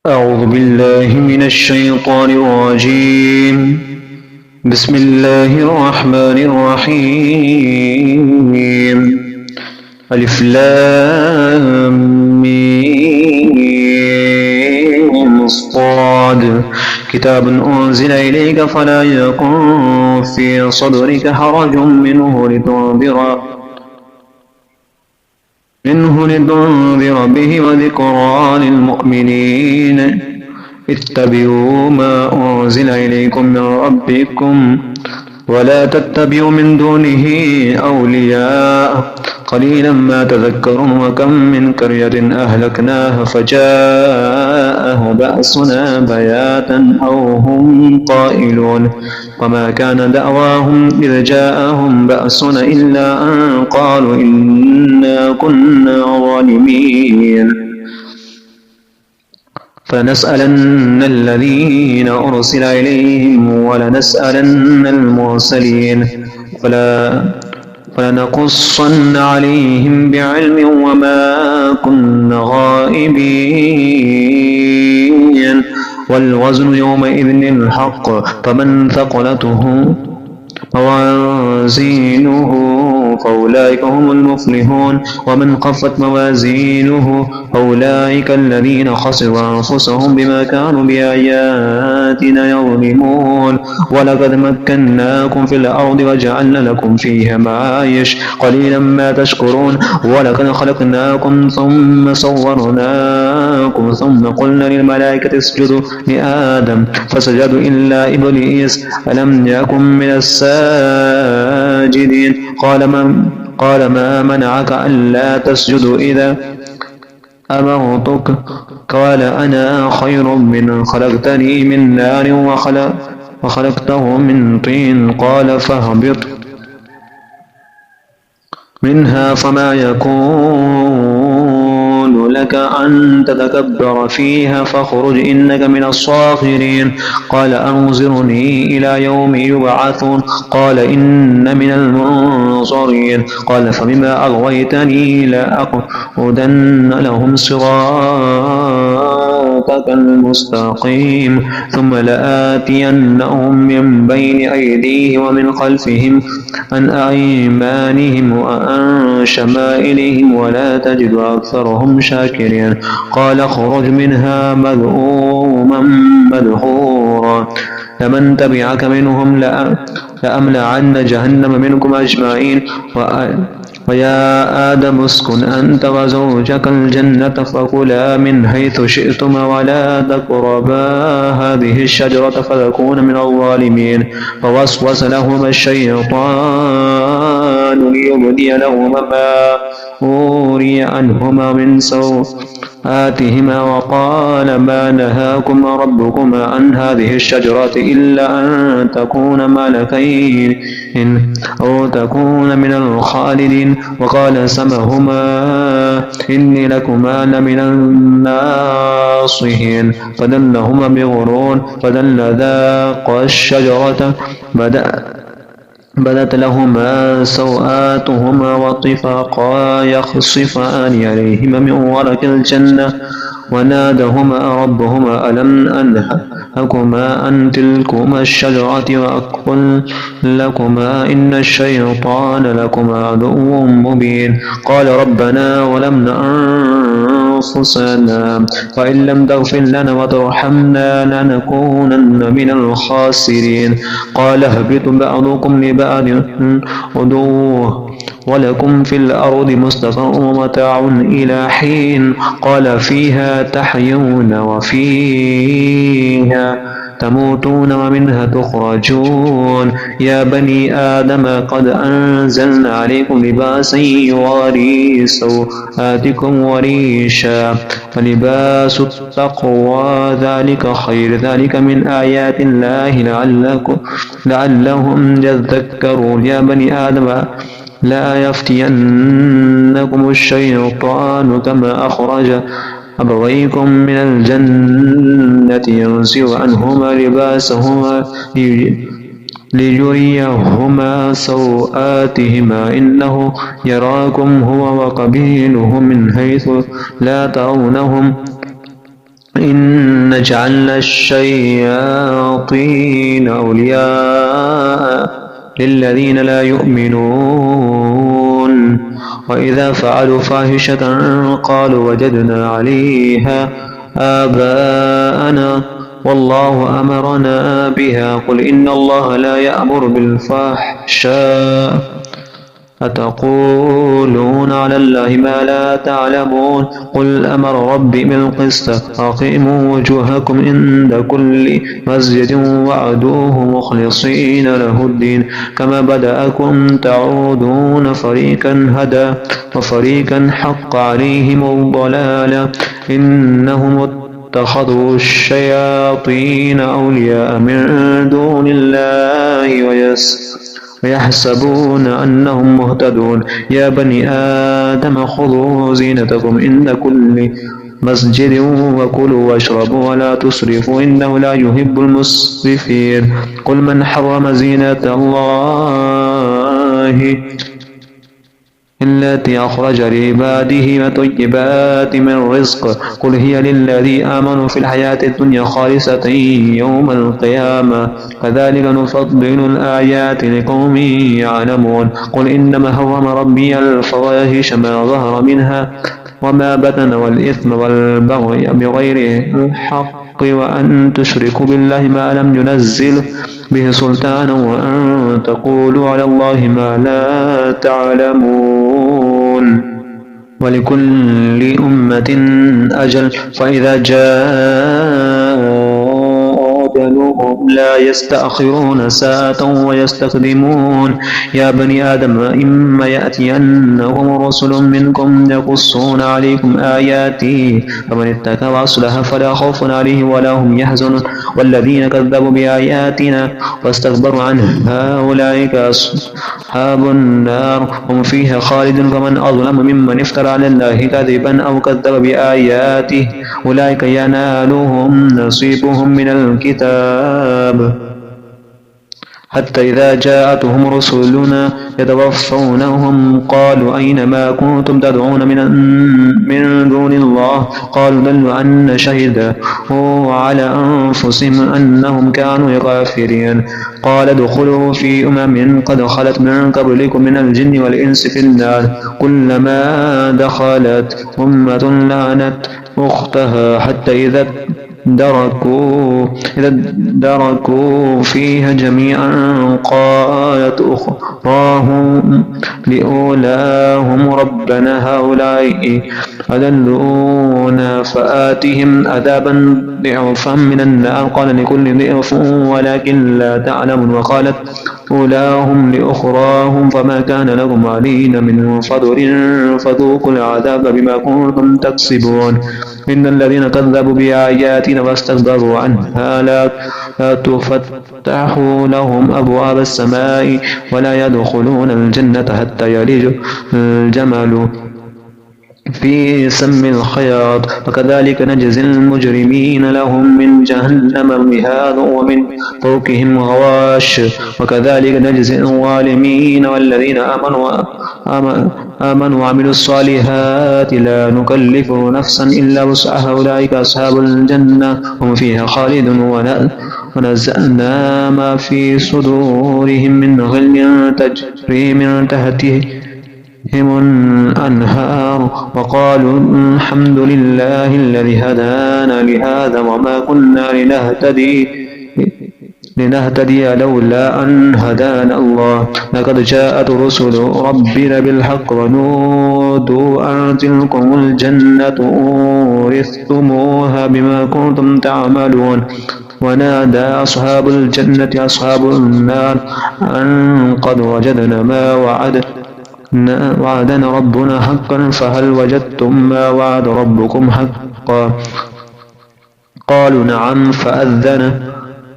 أعوذ بالله من الشيطان الرجيم. بسم الله الرحمن الرحيم. ألف لام ميم صاد. كتاب أنزل إليك فلا يكن في صدرك حرج منه لتنذر به وذكرى للمؤمنين. اتبعوا ما أنزل إليكم من ربكم ولا تتبعوا من دونه أولياء قليلا ما تذكرون. وكم من قرية أهلكناها فجاءها بأسنا بياتا أو هم قائلون وما كان دعواهم إذ جاءهم بأسنا إلا أن قالوا إنا كنا ظالمين. فلنسألن الذين أرسل إليهم ولنسألن المرسلين فلنقصن عليهم بعلم وما كنا غائبين. والوزن يومئذ الحق فمن ثقلته موازينه فأولئك هم المفلحون ومن خفت موازينه فأولئك الذين خسروا أنفسهم بما كانوا بآياتنا يظلمون. ولقد مكناكم في الأرض وجعلنا لكم فيها معايش قليلا ما تشكرون. ولقد خلقناكم ثم صورناكم ثم قلنا للملائكة اسجدوا لآدم فسجدوا إلا إبليس فلم يكن من الساجدين. قال ما منعك ألا تسجد إذا أمرتك؟ قال أنا خير منه خلقتني من نار وخلقته من طين. قال فاهبط منها فما يكون لك أن تتكبر فيها فاخرج إنك من الصاغرين. قال أنظرني إلى يوم يبعثون. قال إن من المنظرين. قال فبما أغويتني لأقعدن لهم صراطك المستقيم ثم لآتينهم من بين أيديهم ومن خلفهم عن أيمانهم وعن شمائلهم ولا تجد أكثرهم شاكرين. قال اخرج منها مذءوما مدحورا لمن تبعك منهم لأملأن جهنم منكم أجمعين. ويا آدم اسكن أنت وزوجك الجنة فكلا من حيث شئتما ولا تقربا هذه الشجرة فتكونا من الظالمين. فوسوس لهما الشيطان ليبدي لهما ما أوري عنهما من سوآتهما وقال ما نهاكما ربكما عن هذه الشجرة إلا أن تكونا ملكين أو تكون من الخالدين. وقال سمهما إني لكما لمن الناصحين. فدلهما بغرور فلما ذاقا الشجرة بدت لهما سوآتهما وطفقا يخصفان عليهما من ورق الجنة. ونادهما ربهما ألم أنهكما عن تلكما الشجرة وأقل لكما إن الشيطان لكما عدو مبين. قال ربنا ولمنا أنفسنا وإن لم تغفر لنا وترحمنا لنكونن من الخاسرين. قال اهبطوا بعضكم لبعض عدو ولكم في الأرض مستقر ومتاع إلى حين. قال فيها تحيون وفيها تموتون ومنها تخرجون. يا بني آدم قد أنزلنا عليكم لباسا يواري سوآتكم وريشا فلباس التقوى ذلك خير ذلك من آيات الله لعلهم يذكرون. يا بني آدم لا يفتينكم الشيطان كما أخرج أبويكم من الجنة ينزع عنهما لباسهما ليريهما سوآتهما إنه يراكم هو وقبيله من حيث لا ترونهم إن جعلنا الشياطين أولياء للذين لا يؤمنون وإذا فعلوا فاحشة قالوا وجدنا عليها آباءنا والله أمرنا بها قل إن الله لا يأمر بالفحشاء أتقولون على الله ما لا تعلمون قل أمر ربي بالقسط أقيموا وجوهكم عند كل مسجد واعبدوه مخلصين له الدين كما بدأكم تعودون فريقا هدى وفريقا حق عليهم الضلالة إنهم اتخذوا الشياطين أولياء من دون الله ويحسبون أنهم مهتدون يا بني آدم خذوا زينتكم عند كل مسجد وكلوا واشربوا ولا تسرفوا إنه لا يحب المسرفين قل من حرم زينة الله التي أخرج لعباده وطيبات من رزق قل هي للذي آمنوا في الحياة الدنيا خالصة يوم القيامة كذلك نفضل الآيات لقوم يعلمون قل إنما حرم ربي الفواحش ما ظهر منها وما بطن والإثم والبغي بغير الحق وأن تشركوا بالله ما لم ينزل به سلطانا وأن تقولوا على الله ما لا تعلمون ولكل أمة أجل فإذا جاء أجلهم لا يستأخرون ساعة ويستقدمون يا بني آدم إما يأتينهم رسل منكم يقصون عليكم آياتي فمن اتقى وأصلح فلا خوف عليه ولا هم يحزنون والذين كذبوا بآياتنا واستكبروا عنها أولئك أصحاب النار هم فيها خالدون فمن أظلم ممن افترى على الله كذبا أو كذب بآياته أولئك ينالهم نصيبهم من الكتاب حتى إذا جاءتهم رسلنا يتوفونهم قالوا أين ما كنتم تدعون من دون الله قالوا ضلوا عنا شهدوا على أنفسهم أنهم كانوا كافرين قال ادخلوا في قد خلت من قبلكم من الجن والإنس في النار كلما دخلت أمة لعنت أختها حتى إذا دركوا فيها جميعا قالت أخراهم لأولاهم ربنا هؤلاء أضلونا فآتهم عذابا ضعفا من النار قال لكل ضعف ولكن لا تعلمون وقالت أولاهم لأخراهم فما كان لكم علينا من فضل فذوقوا العذاب بما كنتم تكسبون إن الذين كذبوا بآياتنا واستكبروا عنها لا تفتح لهم أبواب السماء ولا يدخلون الجنة حتى يلج الجمل في سم الخياط وكذلك نجزي المجرمين لهم من جهنم مهاد ومن فوقهم غواش وكذلك نجزي الظالمين والذين آمنوا وعملوا الصالحات لا نكلف نفسا إلا وسعها أولئك أصحاب الجنة هم فيها خالدون ونزعنا ما في صدورهم من غل تجري من تحتهم الأنهار وقالوا الحمد لله الذي هدانا لهذا وما كنا لنهتدي لولا أن هدانا الله لقد جاءت رسل ربنا بالحق ونودوا أن تلكم الجنة أورثتموها بما كنتم تعملون ونادى أصحاب الجنة أصحاب النار أن قد وجدنا ما وعدنا ربنا حقا فهل وجدتم ما وعد ربكم حقا قالوا نعم فأذن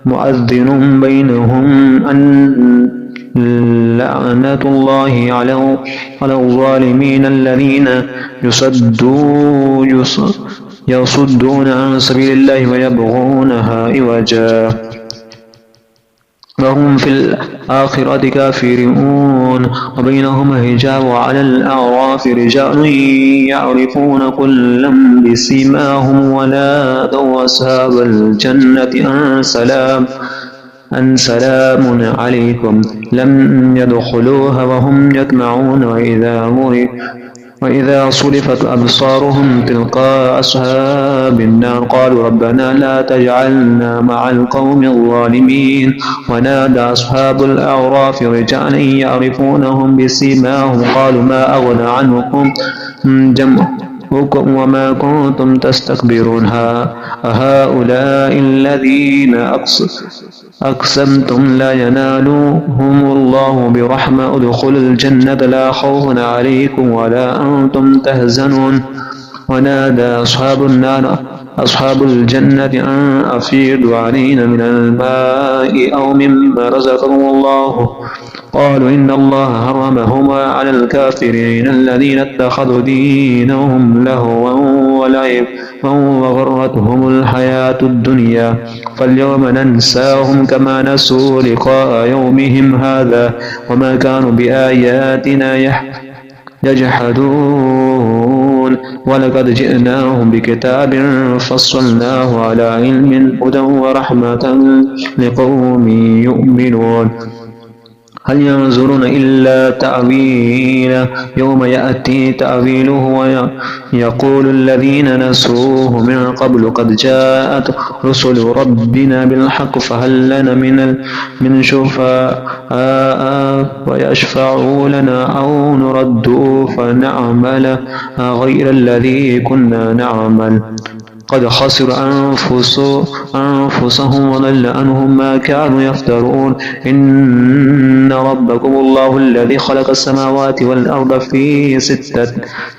مؤذن بينهم أن لعنة الله على الظالمين الذين يصدون عن سبيل الله ويبغونها عوجا وهم في الآخرة كافرون وبينهما حجاب وعلى الأعراف رجال يعرفون كلا بسيماهم ونادوا أصحاب الجنة أن سلام عليكم لم يدخلوها وهم يطمعون وإذا صرفت أبصارهم تلقاء أصحاب النار قالوا ربنا لا تجعلنا مع القوم الظالمين ونادى أصحاب الأعراف رجالا يعرفونهم بسيماهم قالوا ما أغنى عنكم جمعكم وما كنتم تستكبرون هؤلاء الذين أقسمتم لا ينالهم الله برحمة ادخلوا الجنة لا خوف عليكم ولا أنتم تحزنون ونادى أصحاب الجنة أن أفيضوا علينا من الماء أو مما رزقكم الله قالوا إن الله حرمهما على الكافرين الذين اتخذوا دينهم لهوا ولعبا وغرتهم الحياة الدنيا فاليوم ننساهم كما نسوا لقاء يومهم هذا وما كانوا بآياتنا يجحدون ولقد جئناهم بكتاب فصلناه على علم هدى ورحمة لقوم يؤمنون هل ينظرون إلا تأويله يوم يأتي تأويله ويقول الذين نسوه من قبل قد جاءت رسل ربنا بالحق فهل لنا من شفعاء ويشفعوا لنا أو نرد فنعمل غير الذي كنا نعمل قد خسر أنفسهم وضل عنهم ما كانوا يفترون إن ربكم الله الذي خلق السماوات والأرض في 6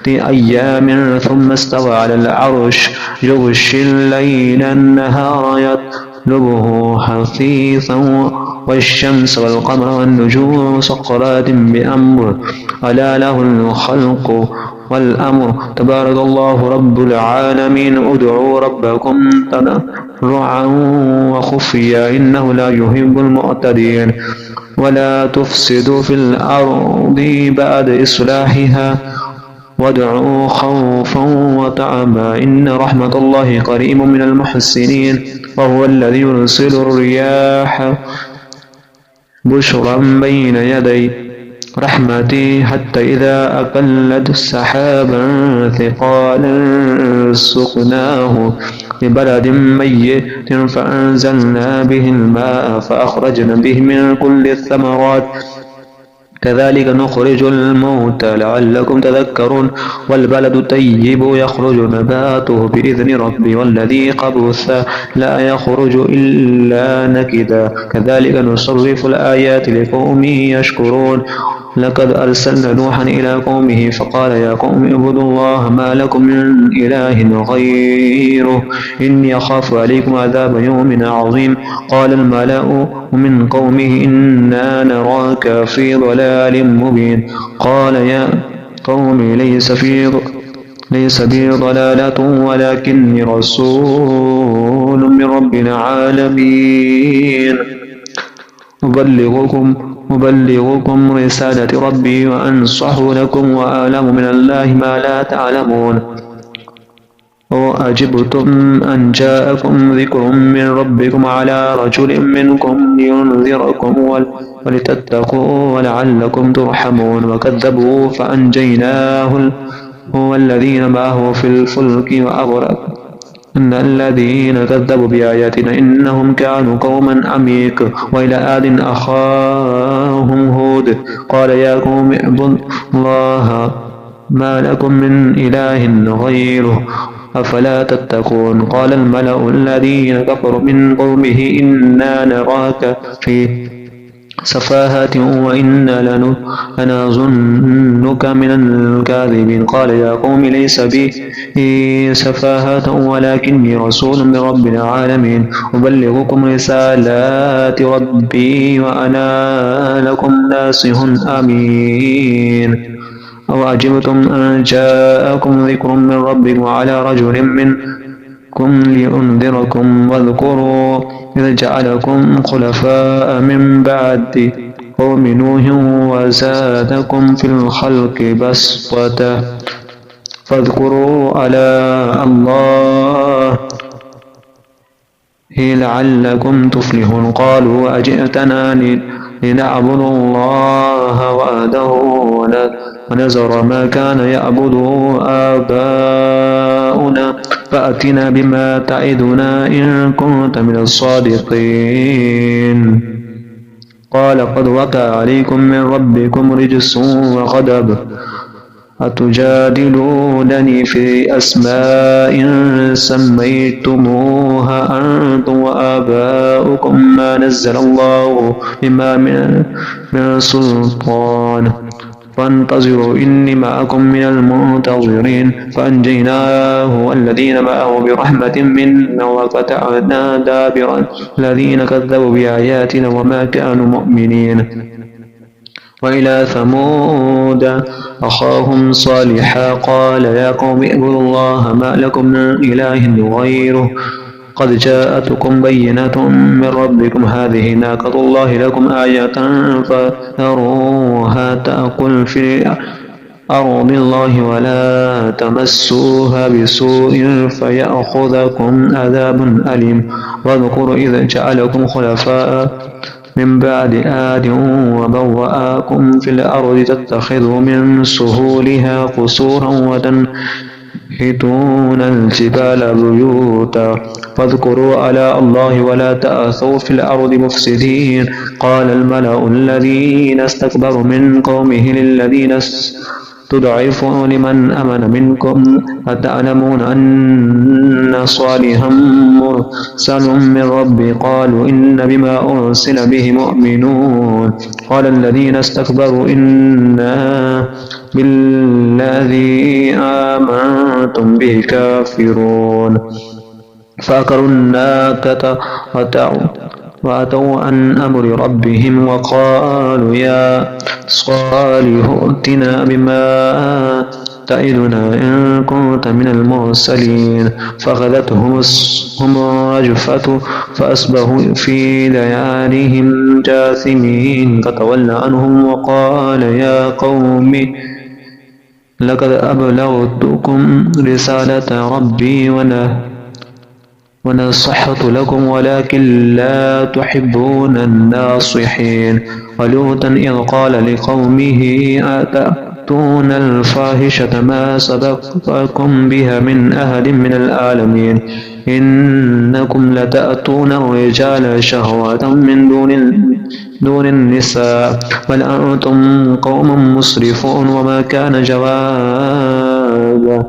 أيام ثم استوى على العرش يغشي الليل النهار يطلبه حثيثا والشمس والقمر والنجوم مسخرات بأمره ألا له الخلق والأمر تبارك الله رب العالمين ادعوا ربكم تضرعا وخفيا إنه لا يحب المعتدين ولا تفسدوا في الأرض بعد إصلاحها وادعوا خوفا وطمعا إن رحمة الله قريب من المحسنين وهو الذي يرسل الرياح بشرا بين يدي رحمتي حتى إذا أقلت سحابا ثقالا سقناه لبلد ميت فأنزلنا به الماء فأخرجنا به من كل الثمرات كذلك نخرج الموتى لعلكم تذكرون والبلد الطيب يخرج نباته بإذن ربي والذي خبث لا يخرج إلا نكدا كذلك نصرف الآيات لقوم يشكرون لقد أرسلنا نوحا إلى قومه فقال يا قوم اعبدوا الله ما لكم من إله غيره إني أخاف عليكم عذاب يوم عظيم قال الملأ من قومه إنا نراك في ضلال مبين قال يا قوم ليس بي ضلالة ولكني رسول من رب العالمين أبلغكم رسالة ربي وأنصح لكم وأعلم من الله ما لا تعلمون وأجبتم أن جاءكم ذكر من ربكم على رجل منكم لينذركم ولتتقوا ولعلكم ترحمون وكذبوا فأنجيناه والذين معه في الفلك وأغرقنا إن الذين كذبوا بآياتنا إنهم كانوا قوما عميق وإلى عاد أخاهم هود قال يا قوم اعبدوا الله ما لكم من إله غيره أفلا تتقون قال الملأ الذين كفروا من قومه إنا نراك في سفاهة وإنا لنظنك من الكاذبين قال يا قوم ليس بي سفاهة ولكني رسول من رب العالمين أبلغكم رسالات ربي وأنا لكم ناصح أمين أو عجبتم أن جاءكم ذكر من ربكم على رجل لأنذركم واذكروا إذ جعلكم خلفاء من بعد قوم نوح وزادكم في الخلق بسطة فاذكروا آلاء الله لعلكم تفلحون قالوا أجئتنا لنعبد الله وحده ونذر ما كان يعبد آباؤنا فأتنا بما تعدنا إن كنت من الصادقين قال قد وقع عليكم من ربكم رجس وغضب أتجادلونني في أسماء سميتموها أنتم وآباؤكم ما نزل الله بما من سلطان فانتظروا إني معكم من المنتظرين فأنجيناه والذين معه برحمة منا وقطعنا دابر الذين كذبوا بآياتنا وما كانوا مؤمنين وإلى ثمود أخاهم صالحا قال يا قوم اعبدوا الله ما لكم من إله غيره قد جاءتكم بينة من ربكم هذه ناقة الله لكم آية فذروها تأكل في أرض الله ولا تمسوها بسوء فيأخذكم عذاب أليم واذكروا إذ جعلكم خلفاء من بعد آد وبوأكم في الأرض تتخذوا من سهولها قصورا وتنحتون الجبال بيوتا فاذكروا آلاء الله ولا تأثوا في الأرض مفسدين قال الملأ الذين استكبروا من قومه للذين تضعفوا لمن أمن منكم أتعلمون أن صالحا مرسل من ربي قالوا إن بما أرسل به مؤمنون قال الذين استكبروا إنا بالذي آمنتم به كافرون فأكروا الناقة وأتوا عن أمر ربهم وقالوا يا صالح ائتنا بما تعدنا إن كنت من المرسلين فأخذتهم الرجفة فأصبحوا في ديارهم جاثمين فتولى عنهم وقال يا قوم لقد أبلغتكم رسالة ربي ونصحت لكم ولكن لا تحبون الناصحين ولوطا إذ قال لقومه أتأتون الفاحشة ما سبقكم بها من أحد من العالمين إنكم لتأتون الرجال شهوة من دون النساء بل أنتم قوم مسرفون وما كان جواب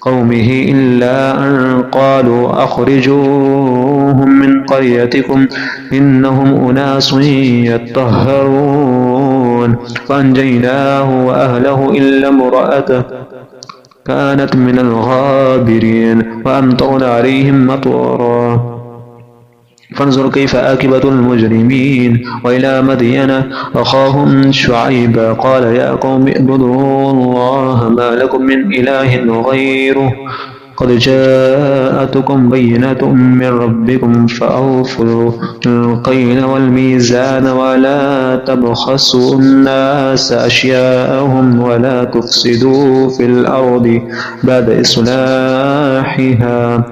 قومه إلا أن قالوا أخرجوهم من قريتكم إنهم أناس يطهرون فأنجيناه وأهله إلا امرأته كانت من الغابرين وأمطرنا عليهم مطرا فانظر كيف عاقبة المجرمين وإلى مدين أخاهم شعيبا قال يا قوم اعبدوا الله ما لكم من إله غيره قد جاءتكم بينة من ربكم فأوفوا القيل والميزان ولا تبخسوا الناس أشياءهم ولا تفسدوا في الأرض بعد إصلاحها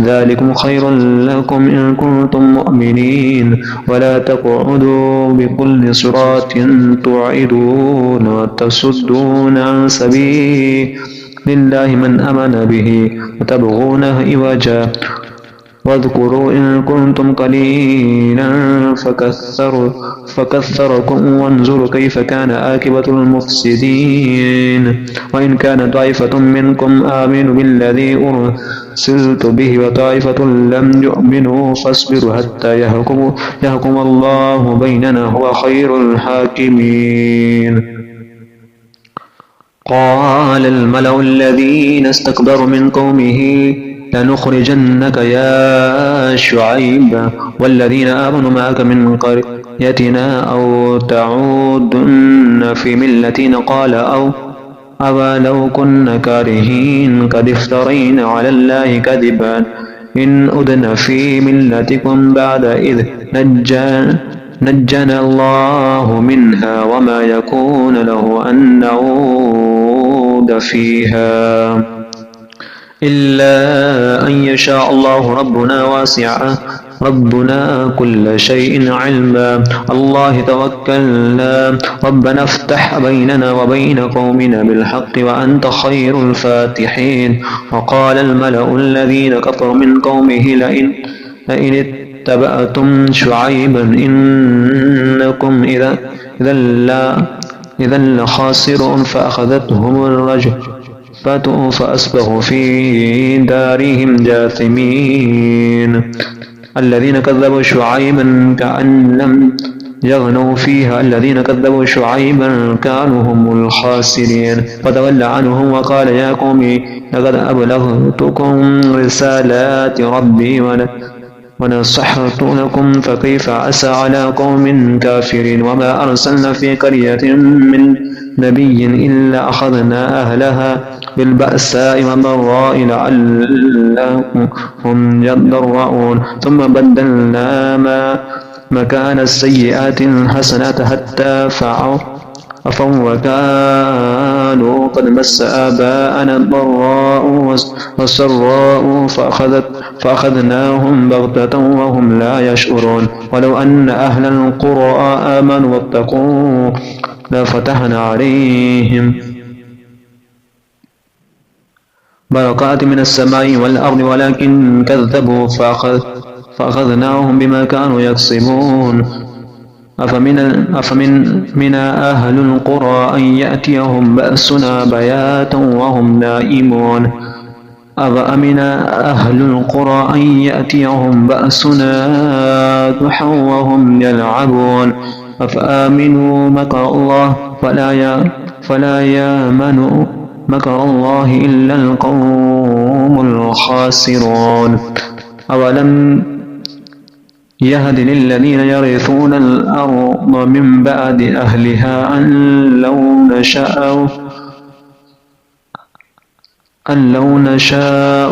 ذلكم خير لكم إن كنتم مؤمنين ولا تقعدوا بكل صراط توعدون وتصدون عن سبيل لله من آمن به وتبغونه عوجا واذكروا إن كنتم قليلا فكثركم وانظروا كيف كان عاقبة المفسدين وإن كان طائفة منكم آمنوا بالذي أرسلت به وطائفة لم يؤمنوا فاصبروا حتى يحكم الله بيننا هو خير الحاكمين قال الملأ الذين استكبروا من قومه لنخرجنك يا شعيب والذين آمنوا معك من قريتنا أو تعودن في ملتنا أولو كنا كارهين قد افترينا على الله كذبا إن أدن في ملتكم بعد إذ نجنا الله منها وما يكون له أن نعود فيها إلا أن يشاء الله ربنا كل شيء علما الله توكلنا ربنا افتح بيننا وبين قومنا بالحق وأنت خير الفاتحين وقال الملأ الذين كفروا من قومه لئن اتبعتم شعيبا إنكم إذا لخاسرون فأخذتهم الرجفة فأصبحوا في دارهم جاثمين الذين كذبوا شعيبا كأن لم يغنوا فيها الذين كذبوا شعيبا كانوا هم الخاسرين فتولى عنهم وقال يا قوم لقد أبلغتكم رسالات ربي ونصحت لكم فكيف أسى على قوم كافرين وما أرسلنا في قرية من نبي إلا أخذنا أهلها بالبأساء والضراء لعلهم يضرعون ثم بدلنا مكان السيئات الحسنات حتى عفوا وكانوا قد مس آباءنا الضراء والسراء فأخذناهم بغتة وهم لا يشعرون ولو أن أهل القرى آمنوا واتقوا لفتحنا عليهم بركات من السماء والأرض ولكن كذبوا فأخذناهم بما كانوا يكسبون أفمن أهل القرى أن يأتيهم بأسنا بياتا وهم نائمون أفأمن أهل القرى أن يأتيهم بأسنا ضحى وهم يلعبون أفآمنوا مكر الله فلا يامن مكر الله إلا القوم الخاسرون أولم يهد للذين يرثون الأرض من بعد أهلها أن لو نشاء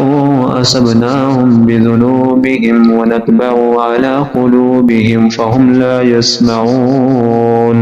أصبناهم بذنوبهم ونتبع على قلوبهم فهم لا يسمعون